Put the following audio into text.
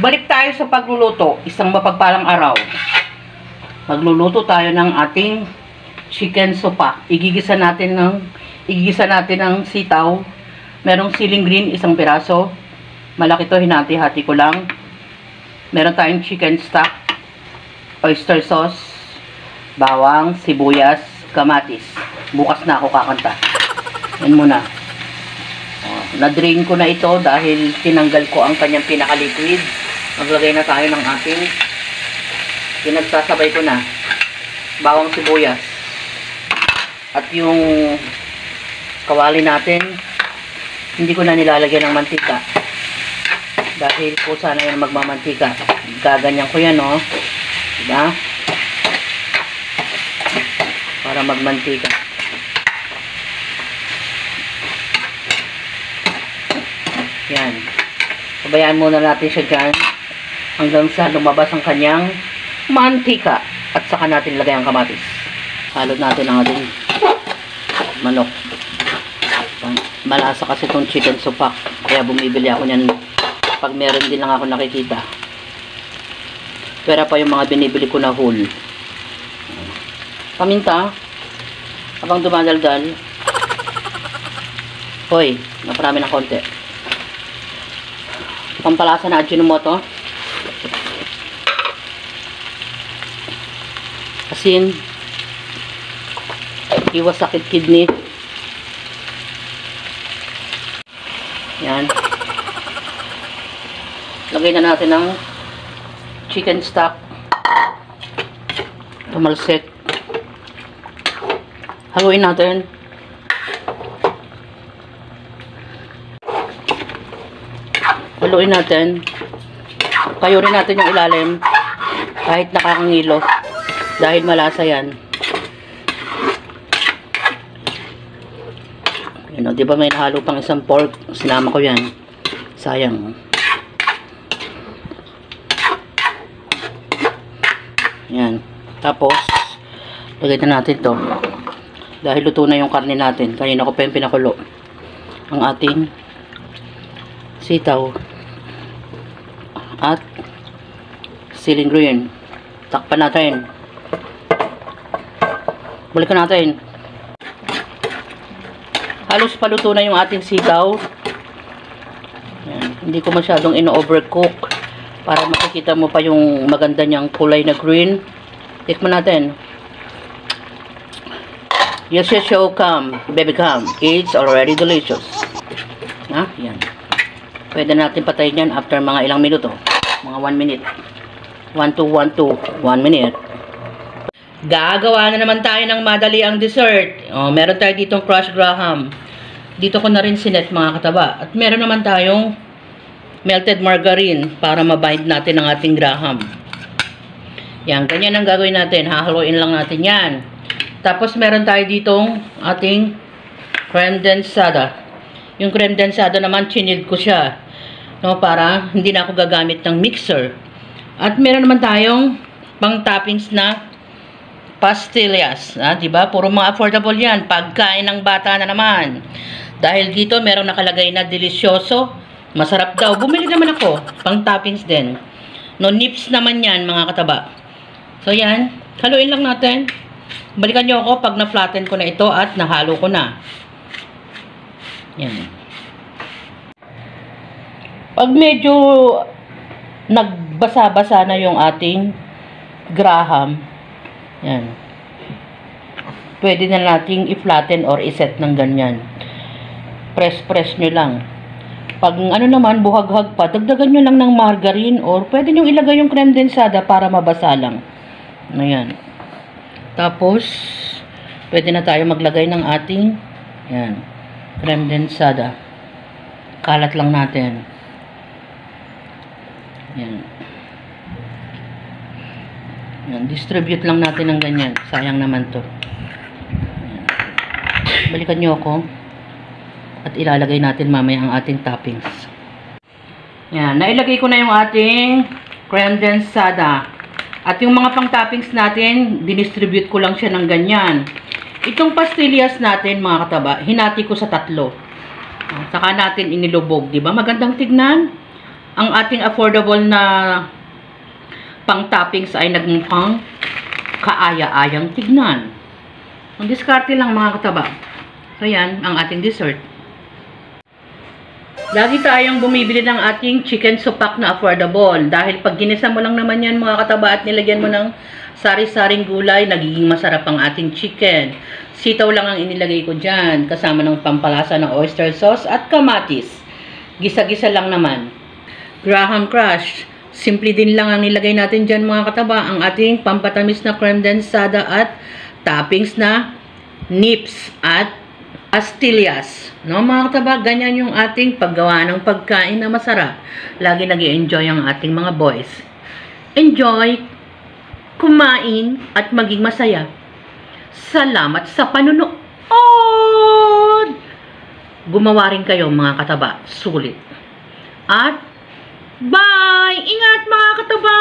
Balik tayo sa pagluluto. Isang mapagpalang araw. Magluluto tayo ng ating chicken sopa. Igigisa natin ng sitaw. Merong siling green, isang piraso. Malaki to, hinati-hati ko lang. Meron tayong chicken stock, oyster sauce, bawang, sibuyas, kamatis. Bukas na ako kakanta. Yan muna. Na-drain ko na ito dahil tinanggal ko ang kanyang pinaka-liquid. Maglagay na tayo ng ating pinagsasabay ko na bawang, sibuyas at yung kawali natin. Hindi ko na nilalagyan ng mantika dahil po sana yan magmamantika. Gaganyan ko yan, oh, diba, para magmantika. Yan. Pabayaan muna natin siya dyan hanggang sa lumabas ang kanyang mantika. At saka natin lagay ang kamatis. Halo natin ang ating manok. Malasa kasi itong chicken sopa. Kaya bumibili ako niyan pag meron din lang ako nakikita. Pera pa yung mga binibili ko na whole. Paminta. Habang dumadaldal. Hoy, naparami ng konti. Pampalasa na Ajinomoto. Asin. Iwas sakit kidney. Yan. Lagay na natin ng chicken stock. Tumalsik. Haluin natin. Haluin natin. Kayurin natin yung ilalim kahit nakakangilo dahil malasa yan. Yun, di ba may nahalo pang isang pork? Sinama ko yan. Sayang. Yan. Tapos lagay na natin to dahil luto na yung karne natin. Kanina ko pa yung pinakulo ang ating sitaw at siling green. Takpan natin. Balikan natin. Halos paluto na yung ating sitaw. Yan. Hindi ko masyadong ino-overcook para makikita mo pa yung maganda niyang kulay na green. Tikman natin. Yes, yes, show, come. Baby, come. It's already delicious. Ha? Yan. Pwede natin patayin yan after mga ilang minuto. Mga 1 minute. 1 to 1 minute. Gagawa na naman tayo ng madali ang dessert. Oh, meron tayo ditong crushed graham. Dito ko na rin sinet mga kataba. At meron naman tayong melted margarine para mabind natin ang ating graham. Yan, ganyan ang gagawin natin. Hahaluin lang natin yan. Tapos meron tayo ditong ating creme densada. Yung creme densada naman, chiniled ko siya. No, para hindi na ako gagamit ng mixer. At meron naman tayong pang toppings na pastillas, diba? Puro mga affordable yan. Pagkain ng bata na naman. Dahil dito, merong nakalagay na delisyoso. Masarap daw. Bumili naman ako. Pang toppings din. No, nips naman yan, mga kataba. So, yan. Haluin lang natin. Balikan nyo ako pag na-flatten ko na ito at nahalo ko na. Yan. Pag medyo nagbasa-basa na yung ating graham, yan, pwede na nating i-flatten or i-set ng ganyan. Press nyo lang. Pag ano naman, buhaghag pa, dagdagan nyo lang ng margarine or pwede nyo ilagay yung creme densada para mabasa lang. Ayan. Tapos, pwede na tayo maglagay ng ating, yan, creme densada. Kalat lang natin. Yan. Yan. Distribute lang natin ng ganyan. Sayang naman to. Yan. Balikan nyo ako. At ilalagay natin mamaya ang ating toppings. Yan. Nailagay ko na yung ating creme densada. At yung mga pang toppings natin, dinistribute ko lang siya ng ganyan. Itong pastillas natin, mga kataba, hinati ko sa 3. Saka natin inilubog, di ba? Magandang tignan. ang ating affordable na pang-toppings ay nagmukhang kaaya-ayang tignan. Ang diskarte lang mga kataba. So yan, ang ating dessert. Lagi tayong bumibili ng ating chicken supak na affordable. Dahil pag ginisa mo lang naman yan mga kataba at nilagyan mo ng sari-saring gulay, nagiging masarap ang ating chicken. Sitaw lang ang inilagay ko dyan, kasama ng pampalasa ng oyster sauce at kamatis. Gisa-gisa lang naman. Graham Crush. Simple din lang ang nilagay natin dyan mga kataba. Ang ating pampatamis na creme densada at toppings na nips at astillas. No mga kataba, ganyan yung ating paggawa ng pagkain na masarap. Lagi nag-i-enjoy ang ating mga boys. Enjoy, kumain, at maging masaya. Salamat sa panunood. Gumawa rin kayo mga kataba. Sulit. At bye! Ingat mga kataba!